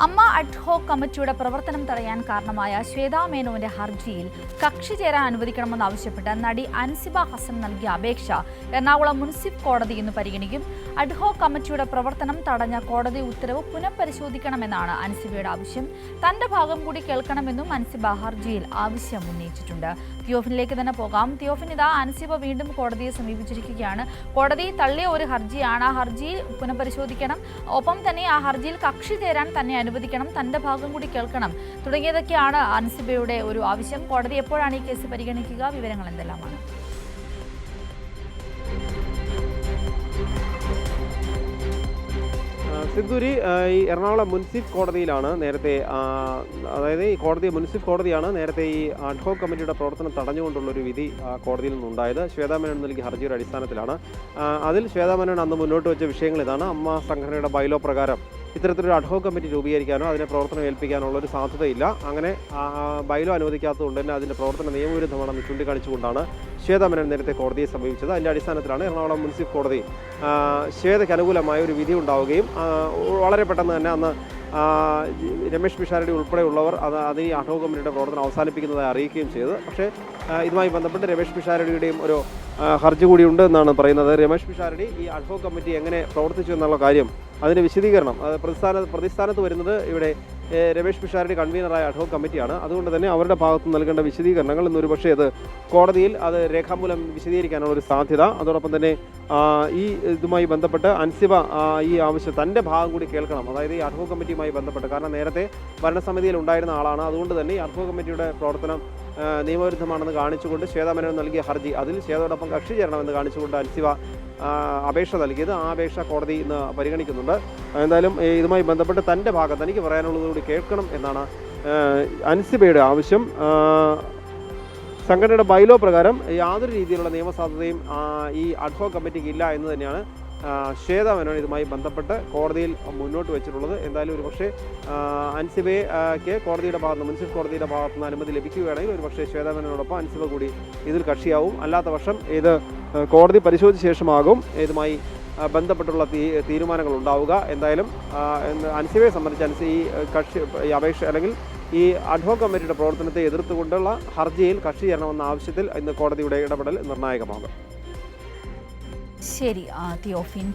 അമ്മ അഡ്ഹോക് കമ്മിറ്റിയുടെ പ്രവർത്തനം തടയാൻ കാരണമായ ശ്വേതാ മേനോന്റെ ഹർജിയിൽ കക്ഷി ചേരാൻ അനുവദിക്കണമെന്നാവശ്യപ്പെട്ട് നടി അൻസിബ ഹസൻ നൽകിയ അപേക്ഷ എറണാകുളം മുനിസിപ്പൽ കോടതി ഇന്ന് പരിഗണിക്കും. അഡ്ഹോക് കമ്മിറ്റിയുടെ പ്രവർത്തനം തടഞ്ഞ കോടതി ഉത്തരവ് പുനഃപരിശോധിക്കണമെന്നാണ് അൻസിബയുടെ ആവശ്യം. തന്റെ ഭാഗം കൂടി കേൾക്കണമെന്നും അൻസിബ ഹർജിയിൽ ആവശ്യം ഉന്നയിച്ചിട്ടുണ്ട്. തിയോഫിനിലേക്ക് തന്നെ പോകാം. തിയോഫിൻ, ഇതാ അൻസിബ വീണ്ടും കോടതിയെ സമീപിച്ചിരിക്കുകയാണ്. കോടതി തള്ളിയ ഒരു ഹർജിയാണ്. ആ ഹർജി പുനഃപരിശോധിക്കണം, ഒപ്പം തന്നെ ആ ഹർജിയിൽ കക്ഷി ചേരാൻ തന്നെ അനുവദിക്കണം, തന്റെ ഭാഗം കൂടി കേൾക്കണം തുടങ്ങിയതൊക്കെയാണ് അൻസിബയുടെ ഒരു ആവശ്യം. കോടതി എപ്പോഴാണ് ഈ കേസ് പരിഗണിക്കുക? വിവരങ്ങൾ എന്തെല്ലാമാണ്? സിന്ധൂരി, ഈ എറണാകുളം മുനിസിപ്പൽ കോടതിയിലാണ് നേരത്തെ, അതായത് ഈ മുനിസിപ്പൽ കോടതിയാണ് നേരത്തെ ഈ അഡ്ഹോക് കമ്മിറ്റിയുടെ പ്രവർത്തനം തടഞ്ഞുകൊണ്ടുള്ളൊരു വിധി കോടതിയിൽ നിന്നുണ്ടായത്. ശ്വേതാ മേനോൻ നൽകിയ ഹർജിയുടെ അടിസ്ഥാനത്തിലാണ്. അതിൽ ശ്വേതാ മേനോൻ അന്ന് മുന്നോട്ട് വെച്ച വിഷയങ്ങൾ ഇതാണ്. അമ്മ സംഘടനയുടെ ബൈലോ പ്രകാരം ഇത്തരത്തിലൊരു അഡ്ഹോക് കമ്മിറ്റി രൂപീകരിക്കാനോ അതിനെ പ്രവർത്തനം ഏൽപ്പിക്കാനുള്ള ഒരു സാധ്യതയില്ല. അങ്ങനെ ബൈലോ അനുവദിക്കാത്തതുകൊണ്ട് തന്നെ അതിൻ്റെ പ്രവർത്തന നിയമവിരുദ്ധമാണെന്ന് ചൂണ്ടിക്കാണിച്ചുകൊണ്ടാണ് ശ്വേതാ മേനോൻ നേരത്തെ കോടതിയെ സമീപിച്ചത്. അതിൻ്റെ അടിസ്ഥാനത്തിലാണ് എറണാകുളം മുനിസിപ്പൽ കോടതി ശ്വേതയ്ക്ക് അനുകൂലമായ ഒരു വിധി ഉണ്ടാവുകയും വളരെ പെട്ടെന്ന് തന്നെ അന്ന് രമേശ് പിഷാരടി ഉൾപ്പെടെയുള്ളവർ അത് ഈ അഡ്ഹോക് കമ്മിറ്റിയുടെ പ്രവർത്തനം അവസാനിപ്പിക്കുന്നതായി അറിയിക്കുകയും ചെയ്തത്. പക്ഷേ ഇതുമായി ബന്ധപ്പെട്ട് രമേശ് പിഷാരടിയുടെയും ഒരു ഹർജി കൂടിയുണ്ട് എന്നാണ് പറയുന്നത്. രമേശ് പിഷാരടി ഈ അഡ്ഹോക് കമ്മിറ്റി എങ്ങനെ പ്രവർത്തിച്ചു എന്നുള്ള കാര്യം, അതിൻ്റെ വിശദീകരണം, പ്രതിസ്ഥാനത്ത് വരുന്നത് ഇവിടെ രമേശ് പിഷാരടി കൺവീനറായ അഡ്ഹോക് കമ്മിറ്റിയാണ്. അതുകൊണ്ട് തന്നെ അവരുടെ ഭാഗത്ത് നൽകേണ്ട വിശദീകരണങ്ങൾ എന്നൊരു പക്ഷേ അത് കോടതിയിൽ അത് രേഖാമൂലം വിശദീകരിക്കാനുള്ള ഒരു സാധ്യത. അതോടൊപ്പം തന്നെ ഈ ഇതുമായി ബന്ധപ്പെട്ട് അൻസിബ ഈ ആവശ്യം തൻ്റെ ഭാഗം കൂടി കേൾക്കണം, അതായത് ഈ അഡ്ഹോക് കമ്മിറ്റിയുമായി ബന്ധപ്പെട്ട്, കാരണം നേരത്തെ ഭരണസമിതിയിൽ ഉണ്ടായിരുന്ന ആളാണ്. അതുകൊണ്ട് തന്നെ ഈ അഡ്ഹോക് കമ്മിറ്റിയുടെ പ്രവർത്തനം നിയമവിരുദ്ധമാണെന്ന് കാണിച്ചുകൊണ്ട് ശ്വേതാ മേനോൻ നൽകിയ ഹർജി, അതിൽ ശ്വേതയോടൊപ്പം കക്ഷി ചേരണമെന്ന് കാണിച്ചുകൊണ്ട് അൻസിബ അപേക്ഷ നൽകിയത്. ആ അപേക്ഷ കോടതി ഇന്ന് പരിഗണിക്കുന്നുണ്ട്. എന്തായാലും ഇതുമായി ബന്ധപ്പെട്ട് തൻ്റെ ഭാഗം തനിക്ക് പറയാനുള്ളതുകൂടി കേൾക്കണം എന്നാണ് അൻസിബയുടെ ആവശ്യം. സംഘടനയുടെ ബൈലോ പ്രകാരം യാതൊരു രീതിയിലുള്ള നിയമസാധ്യതയും ഈ അഡ്ഹോക് കമ്മിറ്റിക്ക് ഇല്ല എന്ന് തന്നെയാണ് ശ്വേതാ മേനോൻ ഇതുമായി ബന്ധപ്പെട്ട് കോടതിയിൽ മുന്നോട്ട് വെച്ചിട്ടുള്ളത്. എന്തായാലും ഒരു പക്ഷേ അൻസിബയ്ക്ക് കോടതിയുടെ ഭാഗത്ത്, മുനിസിപ്പൽ കോടതിയുടെ ഭാഗത്ത് നിന്ന് അനുമതി ലഭിക്കുകയാണെങ്കിൽ ഒരു പക്ഷേ ശ്വേതാ മേനോനോടൊപ്പം അൻസിബ കൂടി ഇതിൽ കക്ഷിയാവും. അല്ലാത്ത പക്ഷം ഇത് കോടതി പരിശോധിച്ച ശേഷമാകും ഇതുമായി ബന്ധപ്പെട്ടുള്ള തീരുമാനങ്ങൾ ഉണ്ടാവുക. എന്തായാലും അൻസിബയെ സംബന്ധിച്ച് ഈ അപേക്ഷ അല്ലെങ്കിൽ ഈ അഡ്ഹോക് കമ്മിറ്റിയുടെ പ്രവർത്തനത്തെ എതിർത്തുകൊണ്ടുള്ള ഹർജിയിൽ കക്ഷി ചേരണമെന്ന ആവശ്യത്തിൽ ഇന്ന് കോടതിയുടെ ഇടപെടൽ നിർണായകമാകും. ശരി, തിയോഫിൻ.